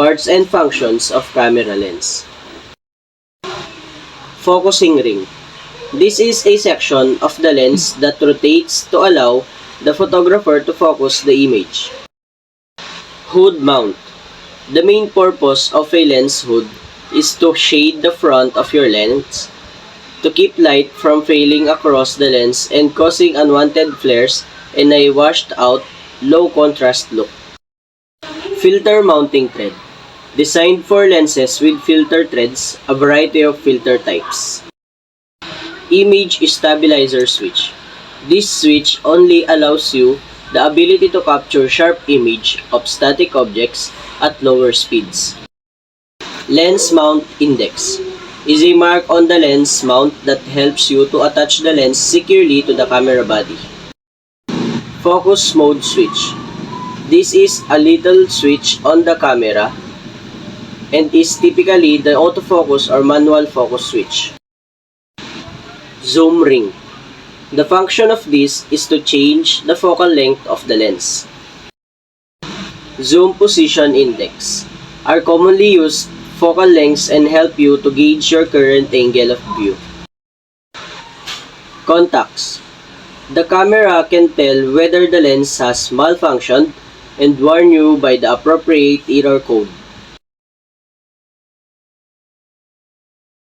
Parts and functions of camera lens. Focusing ring. This is a section of the lens that rotates to allow the photographer to focus the image. Hood mount. The main purpose of a lens hood is to shade the front of your lens, to keep light from falling across the lens and causing unwanted flares and a washed out, low contrast look. Filter mounting thread. Designed for lenses with filter threads, a variety of filter types. Image stabilizer switch. This switch only allows you the ability to capture sharp image of static objects at lower speeds. Lens mount index is a mark on the lens mount that helps you to attach the lens securely to the camera body. Focus mode switch. This is a little switch on the camera and is typically the autofocus or manual focus switch. Zoom ring. The function of this is to change the focal length of the lens. Zoom position index are commonly used focal lengths and help you to gauge your current angle of view. Contacts. The camera can tell whether the lens has malfunctioned and warn you by the appropriate error code.